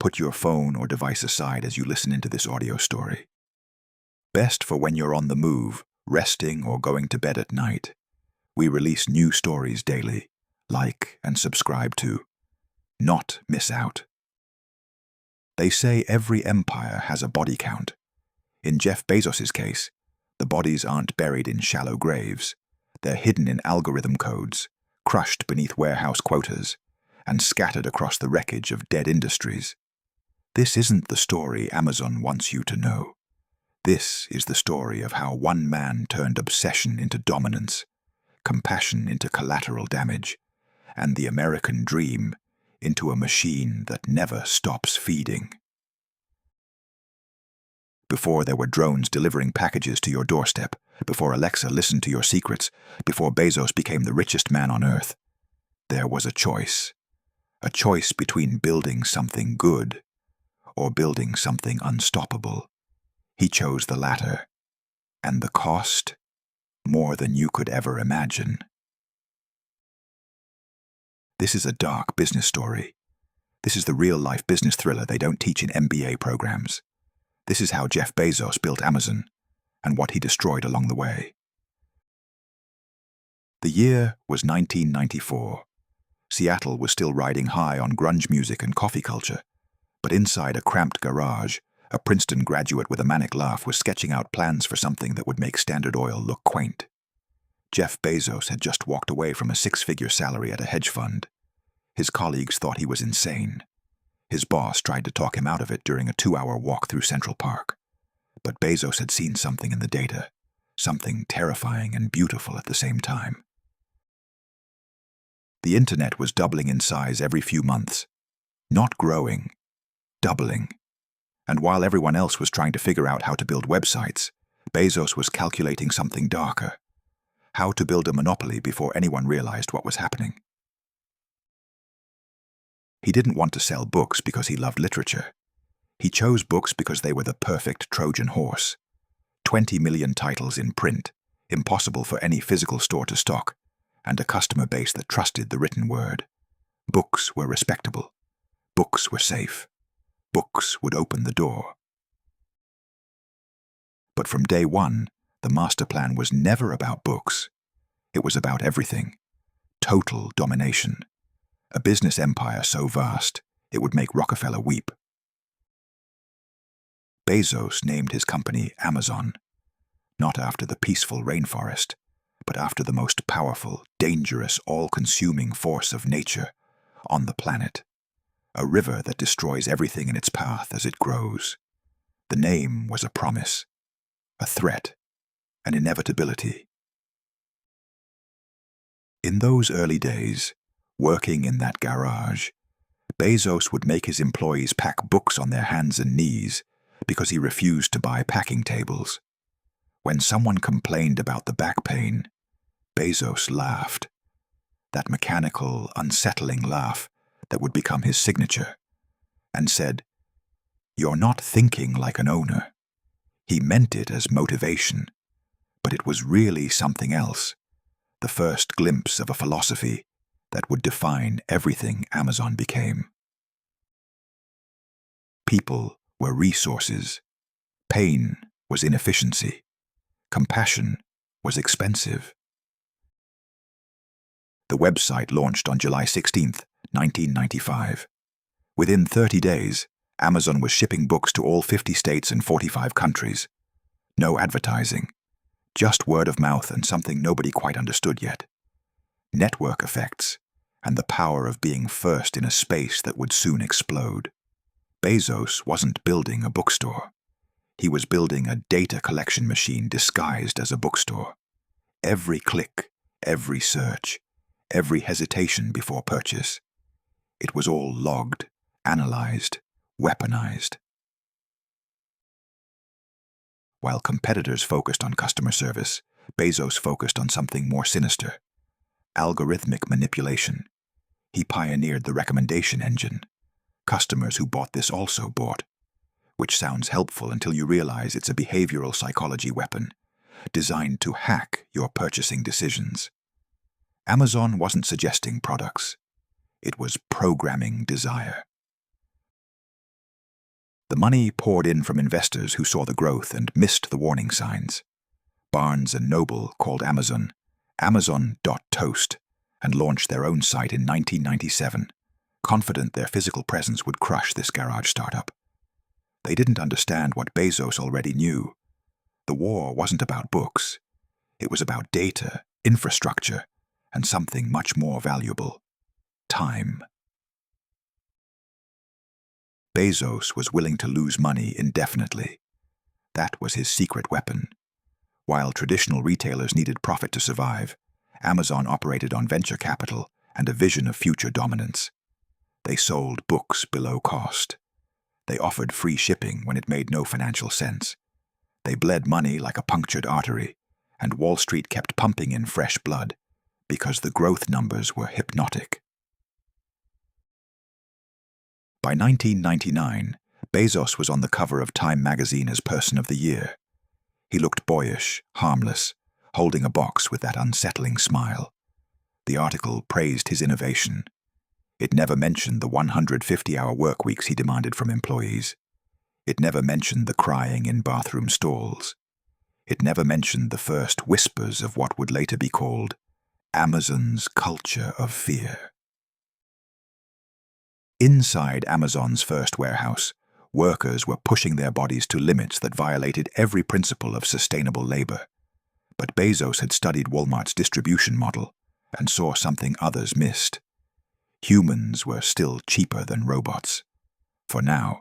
Put your phone or device aside as you listen into this audio story. Best for when you're on the move, resting, or going to bed at night. We release new stories daily. Like and subscribe to. Not miss out. They say every empire has a body count. In Jeff Bezos' case, the bodies aren't buried in shallow graves. They're hidden in algorithm codes, crushed beneath warehouse quotas, and scattered across the wreckage of dead industries. This isn't the story Amazon wants you to know. This is the story of how one man turned obsession into dominance, compassion into collateral damage, and the American dream into a machine that never stops feeding. Before there were drones delivering packages to your doorstep, before Alexa listened to your secrets, before Bezos became the richest man on earth, there was a choice between building something good or building something unstoppable. He chose the latter, and the cost, more than you could ever imagine. This is a dark business story. This is the real-life business thriller they don't teach in MBA programs. This is how Jeff Bezos built Amazon, and what he destroyed along the way. The year was 1994. Seattle was still riding high on grunge music and coffee culture, but inside a cramped garage, a Princeton graduate with a manic laugh was sketching out plans for something that would make Standard Oil look quaint. Jeff Bezos had just walked away from a six-figure salary at a hedge fund. His colleagues thought he was insane. His boss tried to talk him out of it during a 2-hour walk through Central Park. But Bezos had seen something in the data, something terrifying and beautiful at the same time. The internet was doubling in size every few months. Not growing, doubling. And while everyone else was trying to figure out how to build websites, Bezos was calculating something darker. How to build a monopoly before anyone realized what was happening. He didn't want to sell books because he loved literature. He chose books because they were the perfect Trojan horse. 20 million titles in print, impossible for any physical store to stock, and a customer base that trusted the written word. Books were respectable. Books were safe. Books would open the door. But from day one, the master plan was never about books. It was about everything. Total domination. A business empire so vast, it would make Rockefeller weep. Bezos named his company Amazon, not after the peaceful rainforest, but after the most powerful, dangerous, all-consuming force of nature on the planet. A river that destroys everything in its path as it grows. The name was a promise, a threat, an inevitability. In those early days, working in that garage, Bezos would make his employees pack books on their hands and knees because he refused to buy packing tables. When someone complained about the back pain, Bezos laughed. That mechanical, unsettling laugh that would become his signature, and said, "You're not thinking like an owner." He meant it as motivation, but it was really something else, the first glimpse of a philosophy that would define everything Amazon became. People were resources. Pain was inefficiency. Compassion was expensive. The website launched on July 16th, 1995. Within 30 days, Amazon was shipping books to all 50 states and 45 countries. No advertising, just word of mouth and something nobody quite understood yet. Network effects, and the power of being first in a space that would soon explode. Bezos wasn't building a bookstore. He was building a data collection machine disguised as a bookstore. Every click, every search, every hesitation before purchase. It was all logged, analyzed, weaponized. While competitors focused on customer service, Bezos focused on something more sinister: algorithmic manipulation. He pioneered the recommendation engine. Customers who bought this also bought, which sounds helpful until you realize it's a behavioral psychology weapon designed to hack your purchasing decisions. Amazon wasn't suggesting products. It was programming desire. The money poured in from investors who saw the growth and missed the warning signs. Barnes & Noble called Amazon Amazon.toast and launched their own site in 1997, confident their physical presence would crush this garage startup. They didn't understand what Bezos already knew. The war wasn't about books. It was about data, infrastructure, and something much more valuable: time. Bezos was willing to lose money indefinitely. That was his secret weapon. While traditional retailers needed profit to survive, Amazon operated on venture capital and a vision of future dominance. They sold books below cost. They offered free shipping when it made no financial sense. They bled money like a punctured artery, and Wall Street kept pumping in fresh blood because the growth numbers were hypnotic. By 1999, Bezos was on the cover of Time magazine as Person of the Year. He looked boyish, harmless, holding a box with that unsettling smile. The article praised his innovation. It never mentioned the 150-hour work weeks he demanded from employees. It never mentioned the crying in bathroom stalls. It never mentioned the first whispers of what would later be called Amazon's culture of fear. Inside Amazon's first warehouse, workers were pushing their bodies to limits that violated every principle of sustainable labor. But Bezos had studied Walmart's distribution model and saw something others missed. Humans were still cheaper than robots. For now.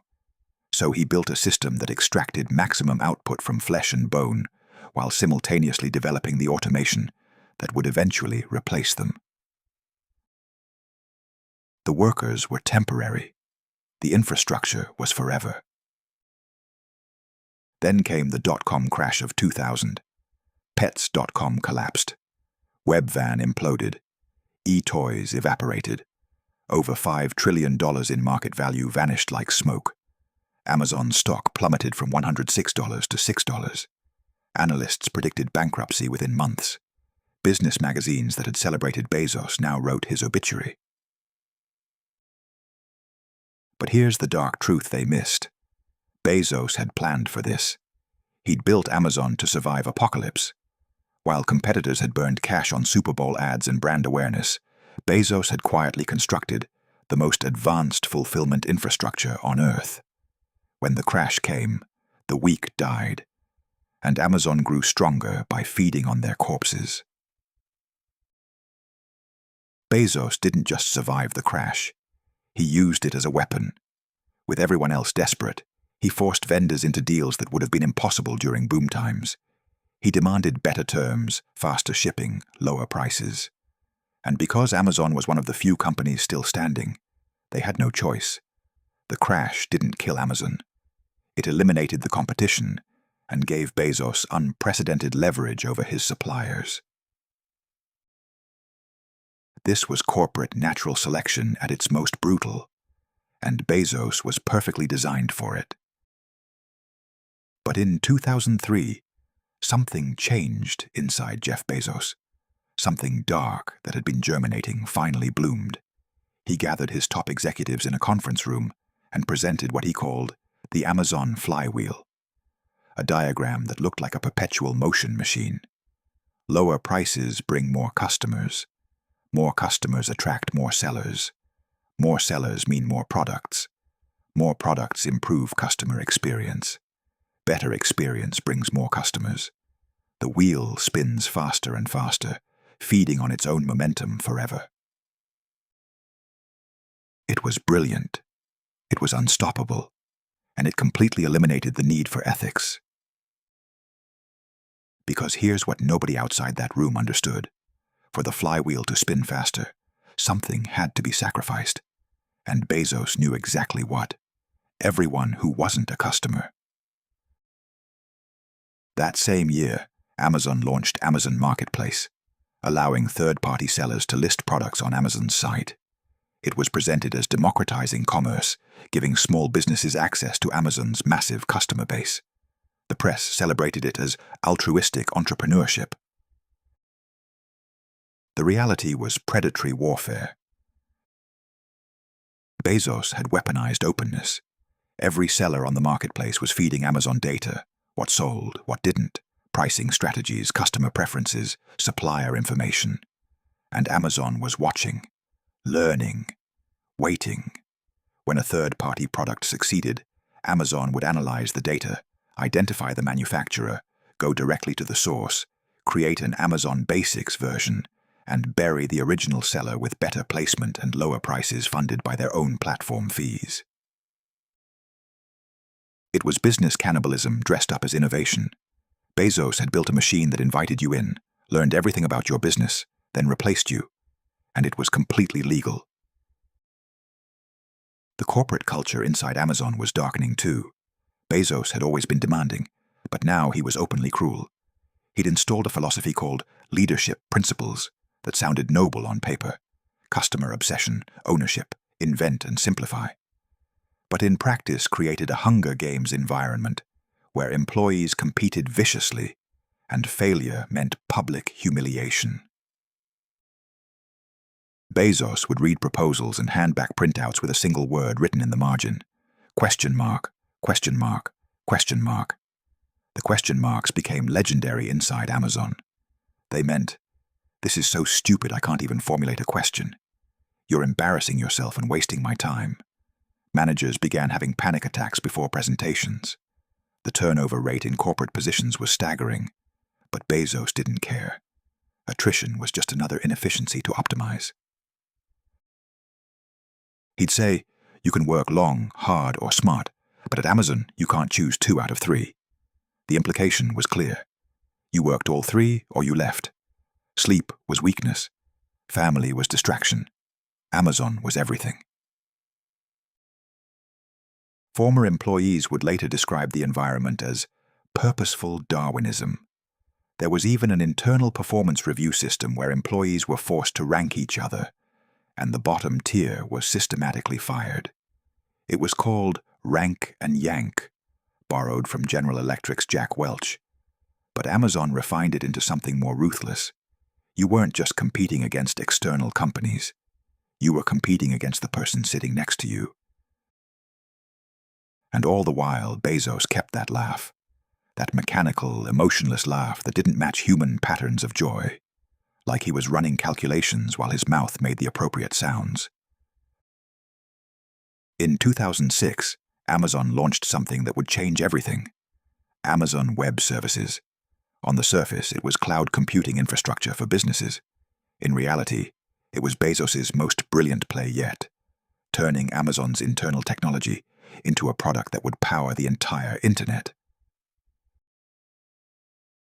So he built a system that extracted maximum output from flesh and bone, while simultaneously developing the automation that would eventually replace them. The workers were temporary. The infrastructure was forever. Then came the dot-com crash of 2000. Pets.com collapsed. Webvan imploded. E-toys evaporated. Over $5 trillion in market value vanished like smoke. Amazon stock plummeted from $106 to $6. Analysts predicted bankruptcy within months. Business magazines that had celebrated Bezos now wrote his obituary. But here's the dark truth they missed. Bezos had planned for this. He'd built Amazon to survive apocalypse. While competitors had burned cash on Super Bowl ads and brand awareness, Bezos had quietly constructed the most advanced fulfillment infrastructure on Earth. When the crash came, the weak died, and Amazon grew stronger by feeding on their corpses. Bezos didn't just survive the crash. He used it as a weapon. With everyone else desperate, he forced vendors into deals that would have been impossible during boom times. He demanded better terms, faster shipping, lower prices. And because Amazon was one of the few companies still standing, they had no choice. The crash didn't kill Amazon. It eliminated the competition and gave Bezos unprecedented leverage over his suppliers. This was corporate natural selection at its most brutal, and Bezos was perfectly designed for it. But in 2003, something changed inside Jeff Bezos. Something dark that had been germinating finally bloomed. He gathered his top executives in a conference room and presented what he called the Amazon flywheel, a diagram that looked like a perpetual motion machine. Lower prices bring more customers. More customers attract more sellers. More sellers mean more products. More products improve customer experience. Better experience brings more customers. The wheel spins faster and faster, feeding on its own momentum forever. It was brilliant. It was unstoppable, and it completely eliminated the need for ethics. Because here's what nobody outside that room understood. For the flywheel to spin faster, something had to be sacrificed, and Bezos knew exactly what: everyone who wasn't a customer. That same year, Amazon launched Amazon Marketplace, allowing third-party sellers to list products on Amazon's site. It was presented as democratizing commerce, giving small businesses access to Amazon's massive customer base. The press celebrated it as altruistic entrepreneurship. The reality was predatory warfare. Bezos had weaponized openness. Every seller on the marketplace was feeding Amazon data: what sold, what didn't, pricing strategies, customer preferences, supplier information. And Amazon was watching, learning, waiting. When a third-party product succeeded, Amazon would analyze the data, identify the manufacturer, go directly to the source, create an Amazon Basics version, and bury the original seller with better placement and lower prices funded by their own platform fees. It was business cannibalism dressed up as innovation. Bezos had built a machine that invited you in, learned everything about your business, then replaced you. And it was completely legal. The corporate culture inside Amazon was darkening too. Bezos had always been demanding, but now he was openly cruel. He'd installed a philosophy called leadership principles that sounded noble on paper: customer obsession, ownership, invent and simplify. But in practice created a Hunger Games environment where employees competed viciously and failure meant public humiliation. Bezos would read proposals and hand back printouts with a single word written in the margin: question mark, question mark, question mark. The question marks became legendary inside Amazon. They meant, "This is so stupid I can't even formulate a question. You're embarrassing yourself and wasting my time." Managers began having panic attacks before presentations. The turnover rate in corporate positions was staggering, but Bezos didn't care. Attrition was just another inefficiency to optimize. He'd say, "You can work long, hard, or smart, but at Amazon you can't choose 2 out of 3. The implication was clear. You worked all 3 or you left. Sleep was weakness. Family was distraction. Amazon was everything. Former employees would later describe the environment as purposeful Darwinism. There was even an internal performance review system where employees were forced to rank each other, and the bottom tier was systematically fired. It was called rank and yank, borrowed from General Electric's Jack Welch. But Amazon refined it into something more ruthless. You weren't just competing against external companies. You were competing against the person sitting next to you. And all the while, Bezos kept that laugh. That mechanical, emotionless laugh that didn't match human patterns of joy. Like he was running calculations while his mouth made the appropriate sounds. In 2006, Amazon launched something that would change everything: Amazon Web Services. On the surface, it was cloud computing infrastructure for businesses. In reality, it was Bezos's most brilliant play yet, turning Amazon's internal technology into a product that would power the entire internet.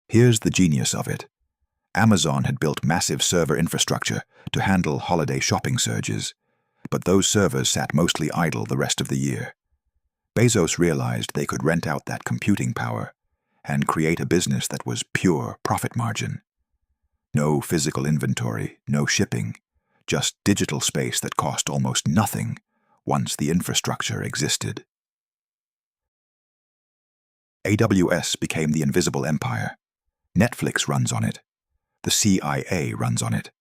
Here's the genius of it. Amazon had built massive server infrastructure to handle holiday shopping surges, but those servers sat mostly idle the rest of the year. Bezos realized they could rent out that computing power and create a business that was pure profit margin. No physical inventory, no shipping, just digital space that cost almost nothing once the infrastructure existed. AWS became the invisible empire. Netflix runs on it. The CIA runs on it.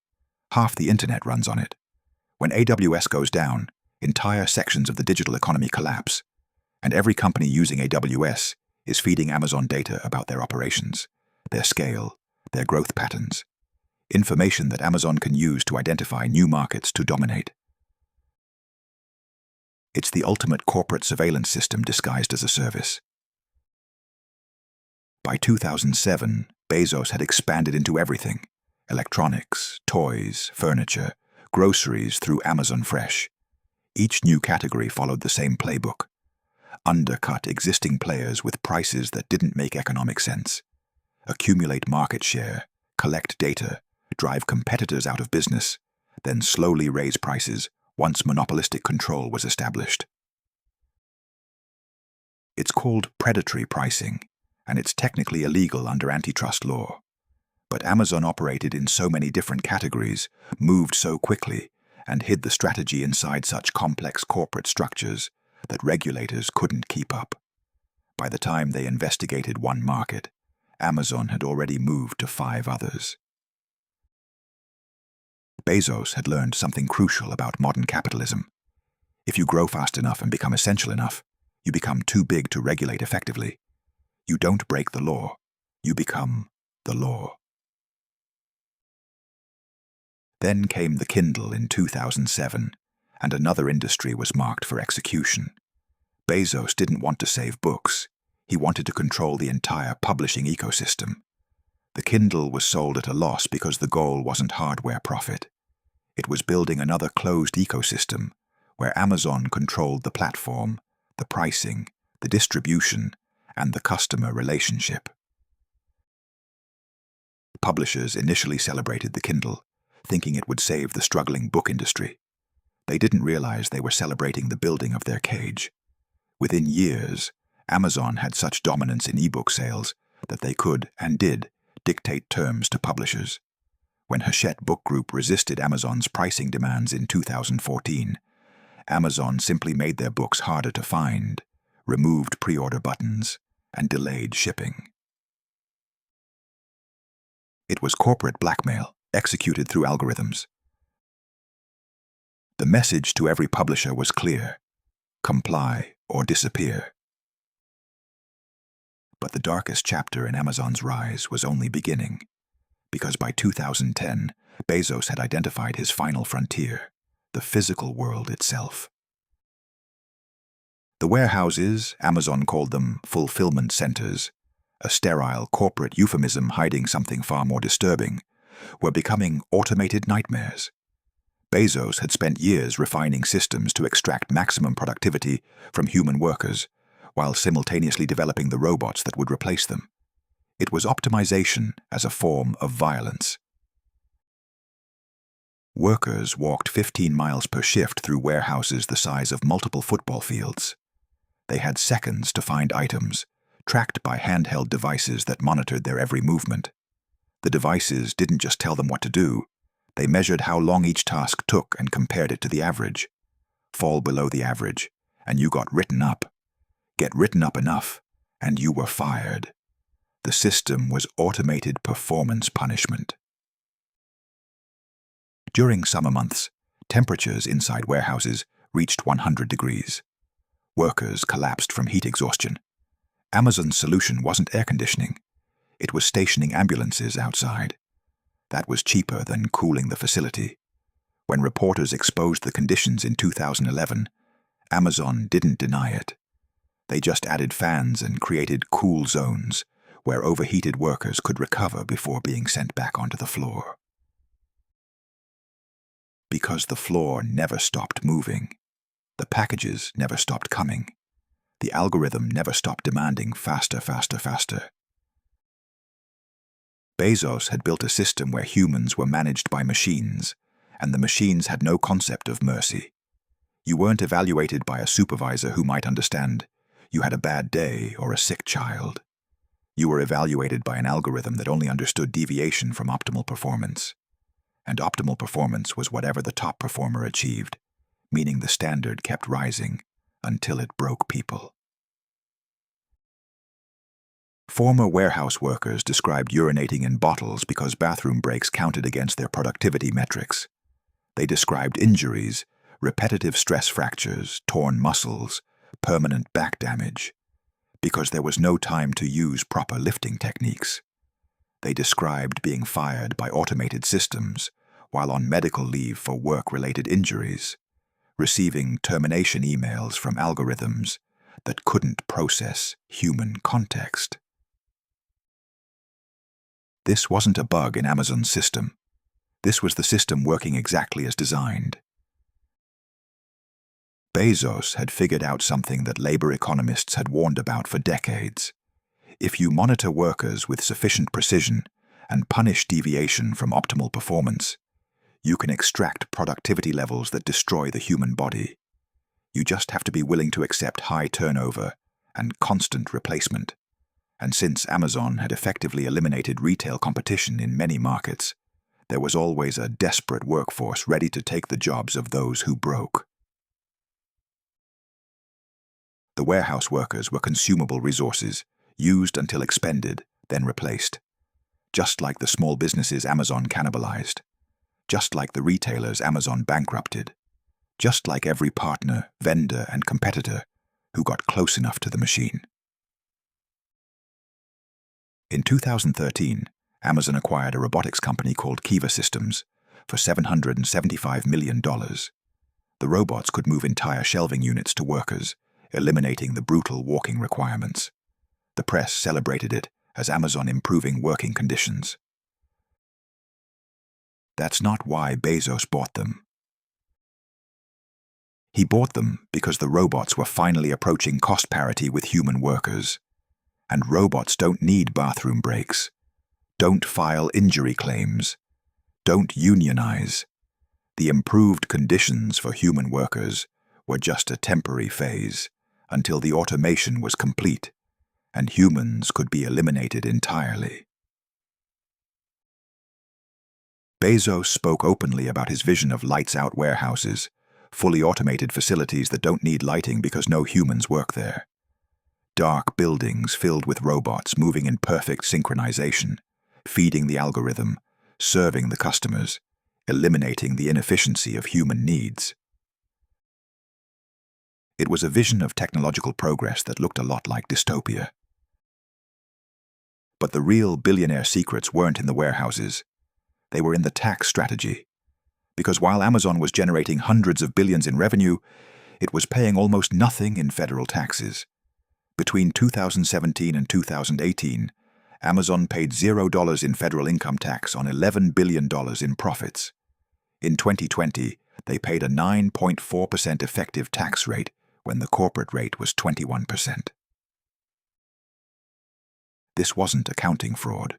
Half the internet runs on it. When AWS goes down, entire sections of the digital economy collapse, and every company using AWS is feeding Amazon data about their operations, their scale, their growth patterns, information that Amazon can use to identify new markets to dominate. It's the ultimate corporate surveillance system disguised as a service. By 2007, Bezos had expanded into everything: electronics, toys, furniture, groceries through Amazon Fresh. Each new category followed the same playbook: undercut existing players with prices that didn't make economic sense, accumulate market share, collect data, drive competitors out of business, then slowly raise prices once monopolistic control was established. It's called predatory pricing, and it's technically illegal under antitrust law. But Amazon operated in so many different categories, moved so quickly, and hid the strategy inside such complex corporate structures that regulators couldn't keep up. By the time they investigated one market, Amazon had already moved to 5 others. Bezos had learned something crucial about modern capitalism. If you grow fast enough and become essential enough, You become too big to regulate effectively. You don't break the law. You become the law. Then came the Kindle in 2007, and another industry was marked for execution. Bezos didn't want to save books. He wanted to control the entire publishing ecosystem. The Kindle was sold at a loss because the goal wasn't hardware profit. It was building another closed ecosystem where Amazon controlled the platform, the pricing, the distribution, and the customer relationship. Publishers initially celebrated the Kindle, thinking it would save the struggling book industry. They didn't realize they were celebrating the building of their cage. Within years, Amazon had such dominance in ebook sales that they could, and did, dictate terms to publishers. When Hachette Book Group resisted Amazon's pricing demands in 2014, Amazon simply made their books harder to find, removed pre-order buttons, and delayed shipping. It was corporate blackmail, executed through algorithms. The message to every publisher was clear: comply or disappear. But the darkest chapter in Amazon's rise was only beginning, because by 2010, Bezos had identified his final frontier, the physical world itself. The warehouses, Amazon called them fulfillment centers, a sterile corporate euphemism hiding something far more disturbing, were becoming automated nightmares. Bezos had spent years refining systems to extract maximum productivity from human workers, while simultaneously developing the robots that would replace them. It was optimization as a form of violence. Workers walked 15 miles per shift through warehouses the size of multiple football fields. They had seconds to find items, tracked by handheld devices that monitored their every movement. The devices didn't just tell them what to do, they measured how long each task took and compared it to the average. Fall below the average, and you got written up. Get written up enough, and you were fired. The system was automated performance punishment. During summer months, temperatures inside warehouses reached 100 degrees. Workers collapsed from heat exhaustion. Amazon's solution wasn't air conditioning. It was stationing ambulances outside. That was cheaper than cooling the facility. When reporters exposed the conditions in 2011, Amazon didn't deny it. They just added fans and created cool zones where overheated workers could recover before being sent back onto the floor. Because the floor never stopped moving, the packages never stopped coming, the algorithm never stopped demanding faster, faster, faster. Bezos had built a system where humans were managed by machines, and the machines had no concept of mercy. You weren't evaluated by a supervisor who might understand you had a bad day or a sick child. You were evaluated by an algorithm that only understood deviation from optimal performance. And optimal performance was whatever the top performer achieved, meaning the standard kept rising until it broke people. Former warehouse workers described urinating in bottles because bathroom breaks counted against their productivity metrics. They described injuries, repetitive stress fractures, torn muscles, permanent back damage, because there was no time to use proper lifting techniques. They described being fired by automated systems while on medical leave for work-related injuries, receiving termination emails from algorithms that couldn't process human context. This wasn't a bug in Amazon's system. This was the system working exactly as designed. Bezos had figured out something that labor economists had warned about for decades. If you monitor workers with sufficient precision and punish deviation from optimal performance, you can extract productivity levels that destroy the human body. You just have to be willing to accept high turnover and constant replacement. And since Amazon had effectively eliminated retail competition in many markets, there was always a desperate workforce ready to take the jobs of those who broke. The warehouse workers were consumable resources, used until expended, then replaced. Just like the small businesses Amazon cannibalized. Just like the retailers Amazon bankrupted. Just like every partner, vendor, and competitor who got close enough to the machine. In 2013, Amazon acquired a robotics company called Kiva Systems for $775 million. The robots could move entire shelving units to workers, eliminating the brutal walking requirements. The press celebrated it as Amazon improving working conditions. That's not why Bezos bought them. He bought them because the robots were finally approaching cost parity with human workers. And robots don't need bathroom breaks, don't file injury claims, don't unionize. The improved conditions for human workers were just a temporary phase until the automation was complete and humans could be eliminated entirely. Bezos spoke openly about his vision of lights-out warehouses, fully automated facilities that don't need lighting because no humans work there. Dark buildings filled with robots moving in perfect synchronization, feeding the algorithm, serving the customers, eliminating the inefficiency of human needs. It was a vision of technological progress that looked a lot like dystopia. But the real billionaire secrets weren't in the warehouses. They were in the tax strategy. Because while Amazon was generating hundreds of billions in revenue, it was paying almost nothing in federal taxes. Between 2017 and 2018, Amazon paid $0 in federal income tax on $11 billion in profits. In 2020, they paid a 9.4% effective tax rate when the corporate rate was 21%. This wasn't accounting fraud.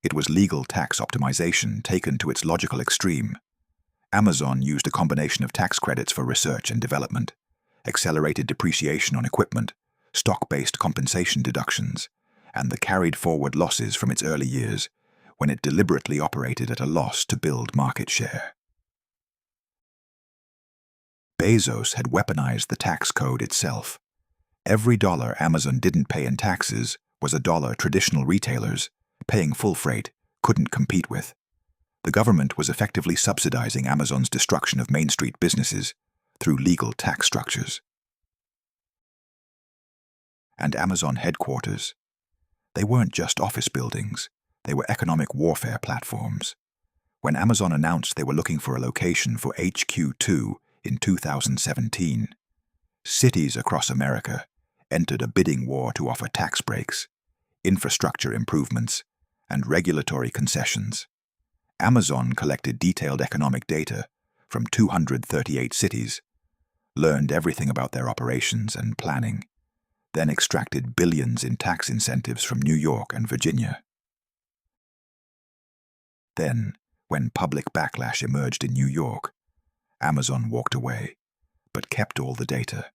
It was legal tax optimization taken to its logical extreme. Amazon used a combination of tax credits for research and development, accelerated depreciation on equipment, stock-based compensation deductions, and the carried-forward losses from its early years when it deliberately operated at a loss to build market share. Bezos had weaponized the tax code itself. Every dollar Amazon didn't pay in taxes was a dollar traditional retailers, paying full freight, couldn't compete with. The government was effectively subsidizing Amazon's destruction of Main Street businesses through legal tax structures. And Amazon headquarters. They weren't just office buildings, they were economic warfare platforms. When Amazon announced they were looking for a location for HQ2 in 2017, cities across America entered a bidding war to offer tax breaks, infrastructure improvements, and regulatory concessions. Amazon collected detailed economic data from 238 cities, learned everything about their operations and planning, then extracted billions in tax incentives from New York and Virginia. Then, when public backlash emerged in New York, Amazon walked away, but kept all the data.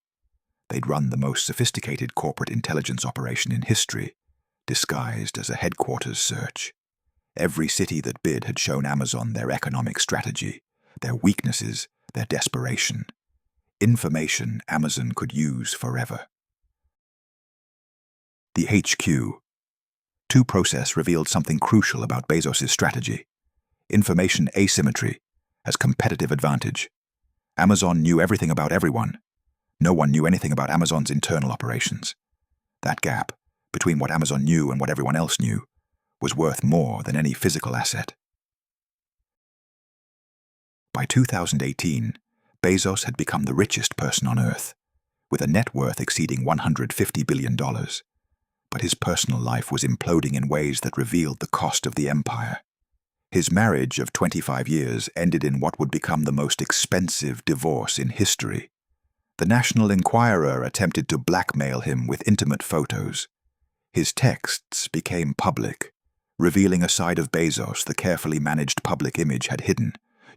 They'd run the most sophisticated corporate intelligence operation in history, disguised as a headquarters search. Every city that bid had shown Amazon their economic strategy, their weaknesses, their desperation. Information Amazon could use forever. The HQ2 process revealed something crucial about Bezos' strategy. Information asymmetry as competitive advantage. Amazon knew everything about everyone. No one knew anything about Amazon's internal operations. That gap, between what Amazon knew and what everyone else knew, was worth more than any physical asset. By 2018, Bezos had become the richest person on Earth, with a net worth exceeding $150 billion. But his personal life was imploding in ways that revealed the cost of the empire. His marriage of 25 years ended in what would become the most expensive divorce in history. The National Enquirer attempted to blackmail him with intimate photos. His texts became public, revealing a side of Bezos the carefully managed public image had hidden,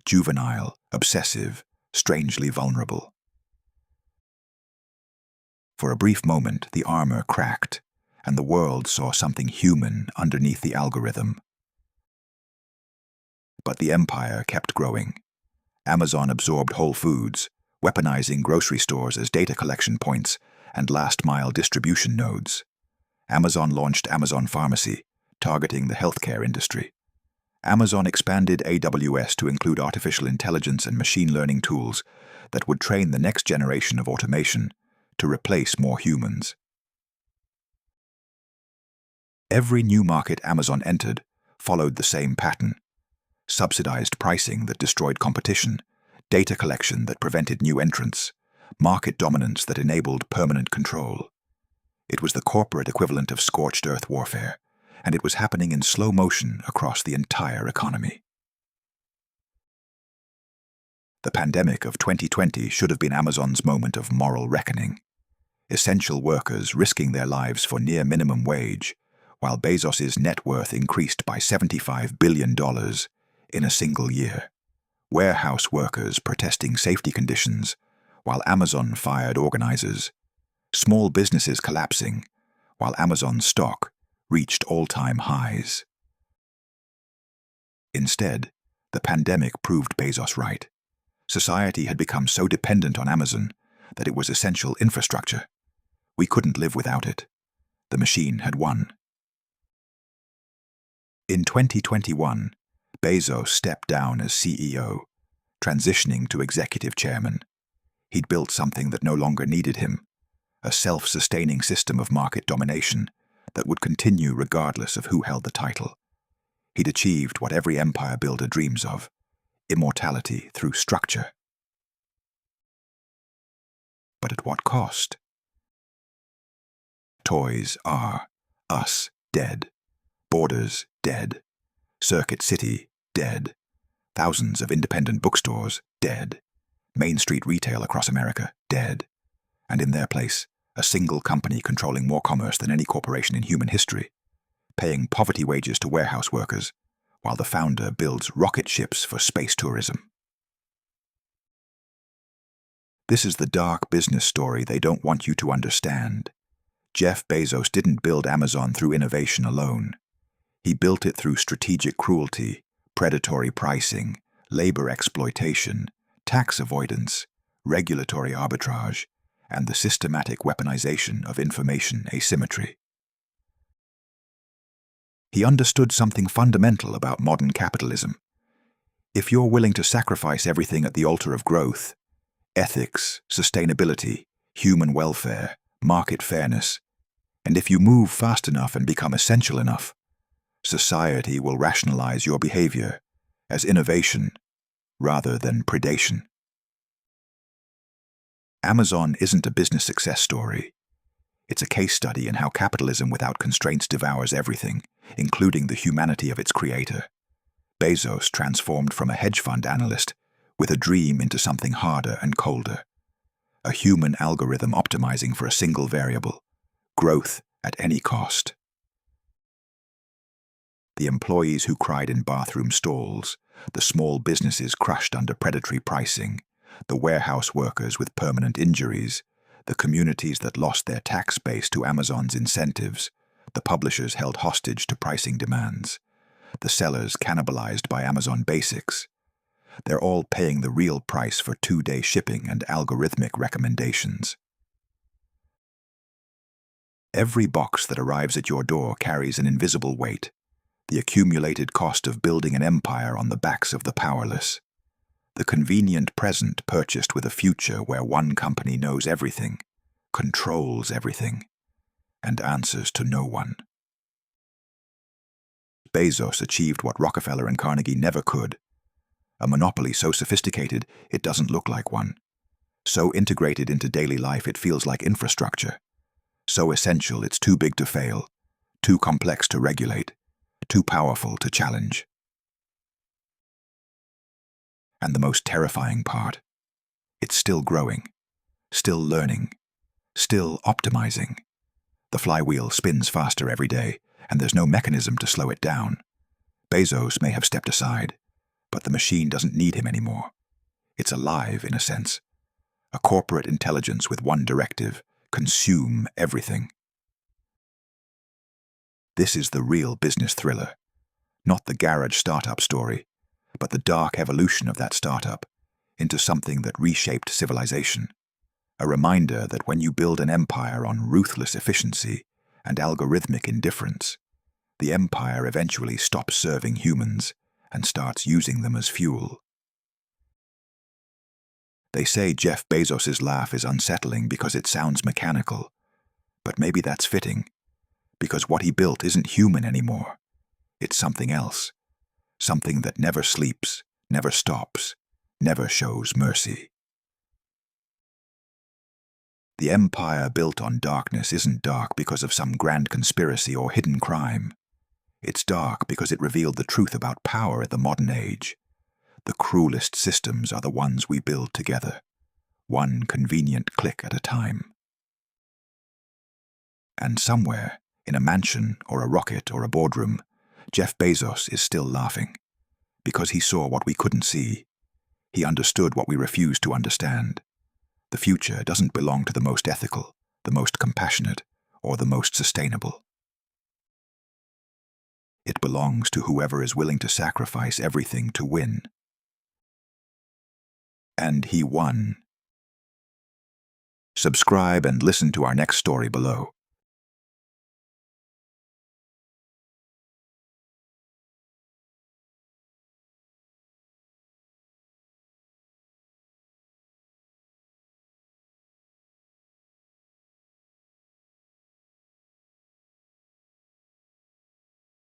juvenile, obsessive, strangely vulnerable. For a brief moment, the armor cracked, and the world saw something human underneath the algorithm. But the empire kept growing. Amazon absorbed Whole Foods, weaponizing grocery stores as data collection points and last-mile distribution nodes. Amazon launched Amazon Pharmacy, targeting the healthcare industry. Amazon expanded AWS to include artificial intelligence and machine learning tools that would train the next generation of automation to replace more humans. Every new market Amazon entered followed the same pattern: subsidized pricing that destroyed competition, data collection that prevented new entrants, market dominance that enabled permanent control. It was the corporate equivalent of scorched earth warfare, and it was happening in slow motion across the entire economy. The pandemic of 2020 should have been Amazon's moment of moral reckoning. Essential workers risking their lives for near minimum wage, while Bezos's net worth increased by $75 billion in a single year. Warehouse workers protesting safety conditions, while Amazon fired organizers. Small businesses collapsing, while Amazon's stock reached all-time highs. Instead, the pandemic proved Bezos right. Society had become so dependent on Amazon that it was essential infrastructure. We couldn't live without it. The machine had won. In 2021, Bezos stepped down as CEO, transitioning to executive chairman. He'd built something that no longer needed him, a self-sustaining system of market domination that would continue regardless of who held the title. He'd achieved what every empire builder dreams of: immortality through structure. But at what cost? Toys R Us dead. Borders dead. Circuit City dead. Thousands of independent bookstores dead. Main Street retail across America dead. And in their place, a single company controlling more commerce than any corporation in human history, paying poverty wages to warehouse workers, while the founder builds rocket ships for space tourism. This is the dark business story they don't want you to understand. Jeff Bezos didn't build Amazon through innovation alone. He built it through strategic cruelty, predatory pricing, labor exploitation, tax avoidance, regulatory arbitrage, and the systematic weaponization of information asymmetry. He understood something fundamental about modern capitalism. If you're willing to sacrifice everything at the altar of growth, ethics, sustainability, human welfare, market fairness, and if you move fast enough and become essential enough, society will rationalize your behavior as innovation rather than predation. Amazon isn't a business success story. It's a case study in how capitalism without constraints devours everything, including the humanity of its creator. Bezos transformed from a hedge fund analyst with a dream into something harder and colder. A human algorithm optimizing for a single variable: growth at any cost. The employees who cried in bathroom stalls, the small businesses crushed under predatory pricing, the warehouse workers with permanent injuries, the communities that lost their tax base to Amazon's incentives, the publishers held hostage to pricing demands, the sellers cannibalized by Amazon Basics. They're all paying the real price for two-day shipping and algorithmic recommendations. Every box that arrives at your door carries an invisible weight, the accumulated cost of building an empire on the backs of the powerless. The convenient present purchased with a future where one company knows everything, controls everything, and answers to no one. Bezos achieved what Rockefeller and Carnegie never could: a monopoly so sophisticated it doesn't look like one, so integrated into daily life it feels like infrastructure, so essential it's too big to fail, too complex to regulate, too powerful to challenge. And the most terrifying part: it's still growing, still learning, still optimizing. The flywheel spins faster every day, and there's no mechanism to slow it down. Bezos may have stepped aside, but the machine doesn't need him anymore. It's alive, in a sense. A corporate intelligence with one directive: consume everything. This is the real business thriller, not the garage startup story, but the dark evolution of that startup into something that reshaped civilization. A reminder that when you build an empire on ruthless efficiency and algorithmic indifference, the empire eventually stops serving humans and starts using them as fuel. They say Jeff Bezos' laugh is unsettling because it sounds mechanical. But maybe that's fitting, because what he built isn't human anymore. It's something else. Something that never sleeps, never stops, never shows mercy. The empire built on darkness isn't dark because of some grand conspiracy or hidden crime. It's dark because it revealed the truth about power in the modern age. The cruelest systems are the ones we build together, one convenient click at a time. And somewhere, in a mansion or a rocket or a boardroom, Jeff Bezos is still laughing, because he saw what we couldn't see. He understood what we refused to understand. The future doesn't belong to the most ethical, the most compassionate, or the most sustainable. It belongs to whoever is willing to sacrifice everything to win. And he won. Subscribe and listen to our next story below.